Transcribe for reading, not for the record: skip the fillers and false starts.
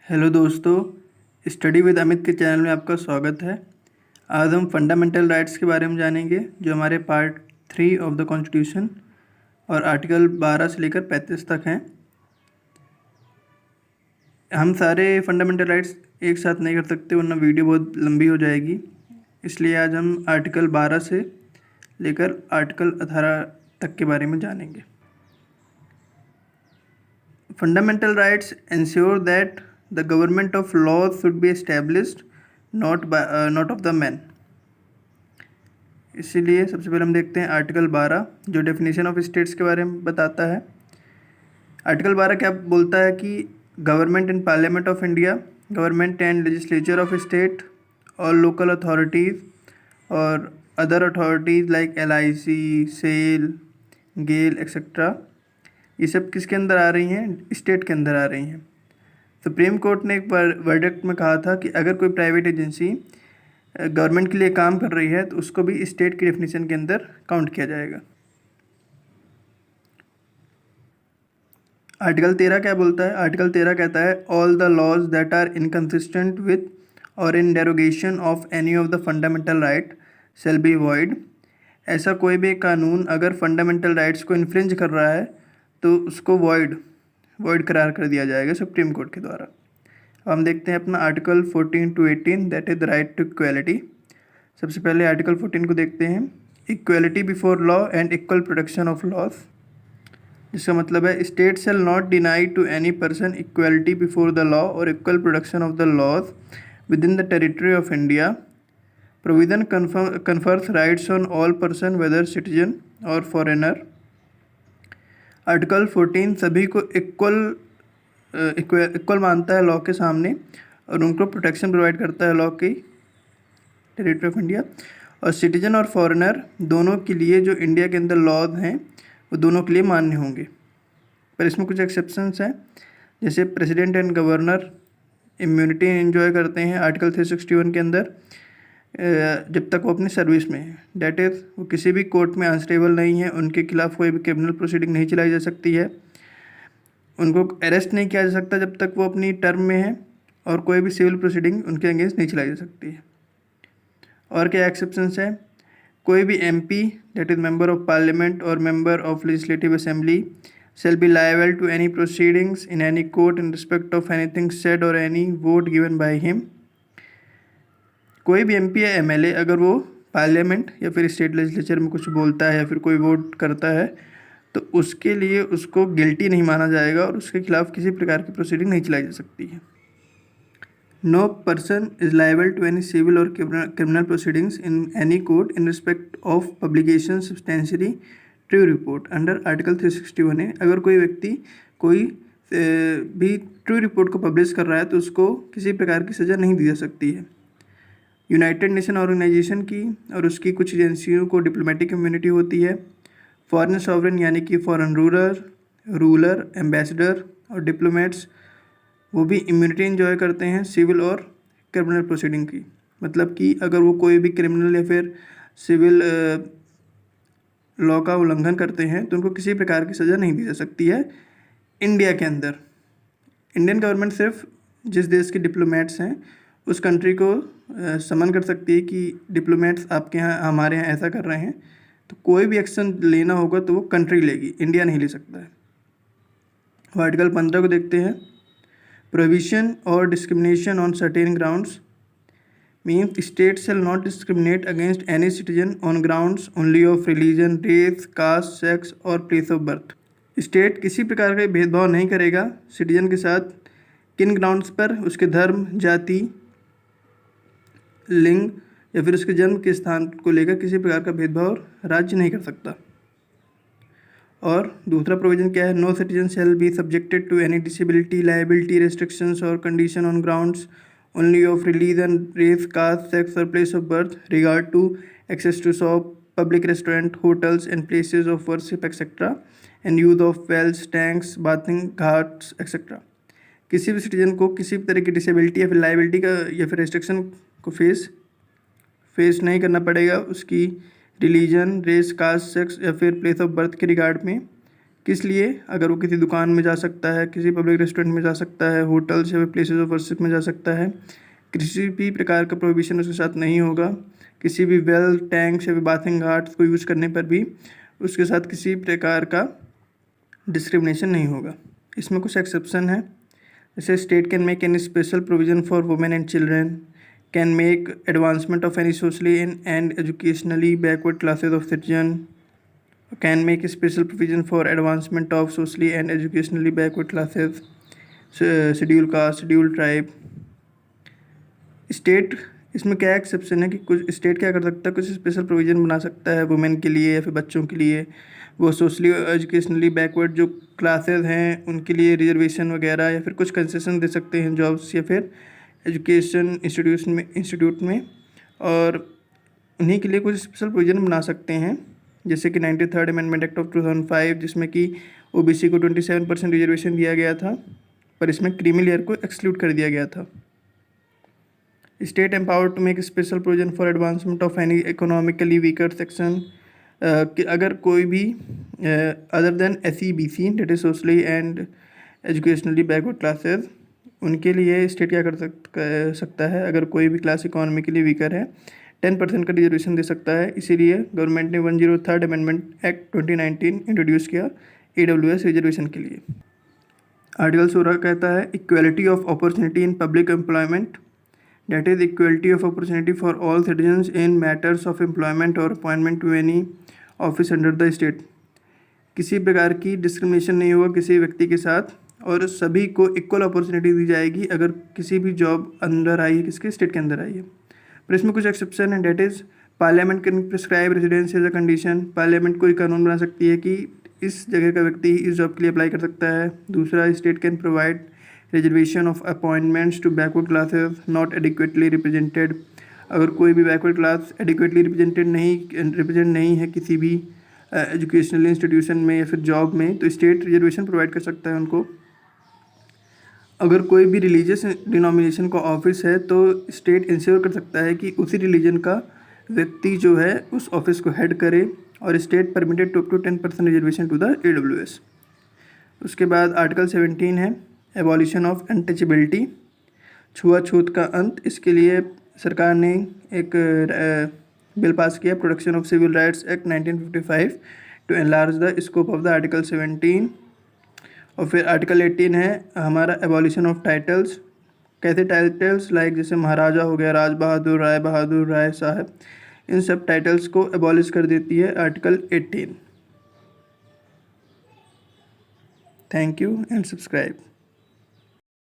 Hello दोस्तों, study with Amit के channel में आपका स्वागत है। आज हम फंडामेंटल राइट्स के बारे में जानेंगे जो हमारे पार्ट 3 ऑफ द कॉन्स्टिट्यूशन और आर्टिकल 12 से लेकर 35 तक हैं। हम सारे फंडामेंटल राइट्स एक साथ नहीं कर सकते वरना वीडियो बहुत लंबी हो जाएगी, इसलिए आज हम आर्टिकल 12 से लेकर आर्टिकल 18 तक के बारे में जानेंगे। Fundamental rights ensure that the government of laws should be established not of the man। इसीलिए सबसे पहले हम देखते हैं आर्टिकल 12 जो डेफिनेशन ऑफ स्टेट्स के बारे में बताता है। आर्टिकल 12 क्या बोलता है कि government and parliament of India, government and legislature of state और लोकल अथॉरिटीज़ और other authorities like LIC, SAIL, GAIL etcetera, ये सब किसके अंदर आ रही हैं? स्टेट के अंदर आ रही हैं। सुप्रीम कोर्ट ने एक वर्डिक्ट में कहा था कि अगर कोई प्राइवेट एजेंसी गवर्नमेंट के लिए काम कर रही है तो उसको भी स्टेट की डेफिनेशन के अंदर काउंट किया जाएगा। आर्टिकल 13 क्या बोलता है? आर्टिकल 13 कहता है all the laws that are inconsistent with और in derogation of any of the fundamental right shall be void. ऐसा कोई भी कानून अगर फंडामेंटल राइट्स को इन्फ्रिंज कर रहा है तो उसको वॉइड करार कर दिया जाएगा सुप्रीम कोर्ट के द्वारा। अब हम देखते हैं अपना article 14 to 18 that is the right to equality. सबसे पहले आर्टिकल 14 को देखते हैं। Equality before law and equal protection of laws, जिसका मतलब है state shall not deny to any person equality before the law और equal protection of the laws within the territory of India. Provision confers rights on all person whether citizen और foreigner. Article 14 सभी को equal मानता है law के सामने और उनको प्रोटेक्शन प्रोवाइड करता है लॉ की टेरिटरी ऑफ इंडिया। और सिटीजन और फॉरेनर दोनों के लिए जो इंडिया के अंदर लॉज हैं वो दोनों के लिए मान्य होंगे, पर इसमें कुछ एक्सेप्शंस हैं। जैसे president and governor immunity enjoy करते हैं आर्टिकल 361 के अंदर जब तक वो अपनी सर्विस में है। डैट इज़ वो किसी भी कोर्ट में आंसरेबल नहीं है, उनके खिलाफ कोई भी क्रिमिनल प्रोसीडिंग नहीं चलाई जा सकती है, उनको अरेस्ट नहीं किया जा सकता जब तक वो अपनी टर्म में है, और कोई भी सिविल प्रोसीडिंग उनके अगेंस्ट नहीं चलाई जा सकती है। और क्या एक्सेप्शंस है? कोई भी MP that is member of parliament और member of legislative assembly shall be liable to any proceedings in any court in respect of anything said or any vote given by him। कोई भी MP या MLA अगर वो parliament या फिर state legislature में कुछ बोलता है या फिर कोई वोट करता है तो उसके लिए उसको गिल्टी नहीं माना जाएगा और उसके खिलाफ किसी प्रकार की प्रोसीडिंग नहीं चलाई जा सकती है। No person is liable to any civil और criminal proceedings in any court in respect of publication substantially true report under article 361 है। अगर कोई व्यक्ति कोई भी ट्रू रिपोर्ट को पब्लिश कर रहा है तो उसको किसी प्रकार की सज़ा नहीं दी जा सकती है। यूनाइटेड नेशन ऑर्गेनाइजेशन की और उसकी कुछ एजेंसियों को डिप्लोमेटिक इम्यूनिटी होती है। फॉरेन सॉवरेन यानी कि फॉरेन रूलर, एम्बेसडर और डिप्लोमेट्स वो भी इम्यूनिटी एंजॉय करते हैं सिविल और क्रिमिनल प्रोसीडिंग की। मतलब कि अगर वो कोई भी क्रिमिनल या फिर सिविल लॉ का उल्लंघन करते हैं तो उनको किसी प्रकार की सज़ा नहीं दी जा सकती है। इंडिया के अंदर इंडियन गवर्नमेंट सिर्फ जिस देश के डिप्लोमेट्स हैं उस कंट्री को समन कर सकती है कि डिप्लोमेट्स आपके यहाँ हमारे यहाँ ऐसा कर रहे हैं, तो कोई भी एक्शन लेना होगा तो वो कंट्री लेगी, इंडिया नहीं ले सकता है। आर्टिकल 15 को देखते हैं। प्रोहिबिशन और discrimination on certain grounds means state shall not discriminate against any citizen on grounds only of religion, race, caste, sex और प्लेस ऑफ बर्थ। स्टेट किसी प्रकार का भेदभाव नहीं करेगा सिटीजन के साथ, किन ग्राउंड्स पर? उसके धर्म, जाति, लिंग या फिर उसके जन्म के स्थान को लेकर किसी प्रकार का भेदभाव राज्य नहीं कर सकता। और दूसरा प्रोविजन क्या है? No citizen shall be subjected to any disability, liability, restrictions और condition on grounds only of religion, race, caste, sex और place of birth, regard to access to shop, public restaurant, hotels and places of worship etcetera and use of wells, tanks, bathing ghats etcetera. किसी भी citizen को किसी भी तरह की disability या फिर लायबिलिटी का या फिर रेस्ट्रिक्शन को फेस नहीं करना पड़ेगा उसकी रिलीजन, रेस, कास्ट, सेक्स या फिर प्लेस ऑफ बर्थ के रिगार्ड में, किस लिए? अगर वो किसी दुकान में जा सकता है, किसी पब्लिक रेस्टोरेंट में जा सकता है, होटल्स या प्लेसेस ऑफ वर्शिप में जा सकता है। किसी भी प्रकार का प्रोहिबिशन उसके साथ नहीं होगा। किसी भी वेल, टैंक्स या बाथिंग घाट्स को यूज़ करने पर भी उसके साथ किसी प्रकार का डिस्क्रिमिनेशन नहीं होगा। इसमें कुछ एक्सेप्शन है, जैसे state can make any special provision for women and children, can make advancement of any socially and educationally backward classes of citizen, can make special provision for advancement of socially and educationally backward classes, schedule caste, schedule tribe. State, इसमें क्या exception है कि कुछ state क्या कर सकता है, कुछ स्पेशल प्रोविज़न बना सकता है वुमेन के लिए या फिर बच्चों के लिए। वो सोशली एजुकेशनली बैकवर्ड जो क्लासेस हैं उनके लिए रिजर्वेशन वगैरह या फिर कुछ कंसेशन दे सकते हैं जॉब्स या फिर एजुकेशन इंस्टीट्यूट में, और उन्हीं के लिए कुछ स्पेशल प्रोविज़न बना सकते हैं। जैसे कि 93rd अमेंडमेंट एक्ट ऑफ 2005, जिसमें कि ओबीसी को 27% रिजर्वेशन दिया गया था, पर इसमें क्रीमी लेयर को एक्सक्लूड कर दिया गया था। State empowered to make special provision for advancement of any economically weaker section, कि अगर कोई भी other than SEBC, that is socially and educationally backward classes, उनके लिए स्टेट क्या कर सकता है, अगर कोई भी क्लास इकोनॉमिकली वीकर है 10% का रिजर्वेशन दे सकता है। इसीलिए गवर्नमेंट ने 103rd अमेंडमेंट एक्ट 2019 इंट्रोड्यूस किया AWS रिजर्वेशन के लिए। आर्टिकल 16 कहता है equality of opportunity in public employment, that is equality of opportunity for all citizens in matters of employment or appointment to any office under the state। किसी प्रकार की discrimination नहीं होगा किसी व्यक्ति के साथ, और सभी को इक्वल अपॉर्चुनिटी दी जाएगी अगर किसी भी जॉब अंदर आई है, किसके स्टेट के अंदर आई है। पर इसमें कुछ एक्सेप्शन है, that is parliament can prescribe residence as a condition, parliament कोई कानून बना सकती है कि इस जगह का व्यक्ति इस जॉब के लिए अप्लाई कर सकता है। दूसरा, state can provide reservation of appointments to backward classes not adequately represented, अगर कोई भी बैकवर्ड क्लास एडिक्वेटली रिप्रेजेंट नहीं है किसी भी एजुकेशनल इंस्टीट्यूशन में या फिर जॉब में, तो स्टेट रिजर्वेशन प्रोवाइड कर सकता है उनको। अगर कोई भी रिलीजियस डिनोमिनेशन का ऑफिस है तो स्टेट इंश्योर कर सकता है कि उसी रिलीजन का व्यक्ति जो है उस ऑफिस को हेड करे, और state permitted to 10% reservation to the AWS। उसके बाद आर्टिकल 17 है एबॉलिशन ऑफ अनटचेबिलिटी, छुआछूत का अंत। इसके लिए सरकार ने एक बिल पास किया, protection of civil rights act 1955, to enlarge the scope of the article 17। और फिर आर्टिकल 18 है हमारा एबॉलिशन ऑफ टाइटल्स। कैसे टाइटल्स, लाइक जैसे महाराजा हो गया, राज बहादुर, राय साहब, इन सब टाइटल्स को एबॉलिश कर देती है article 18। Thank you and subscribe.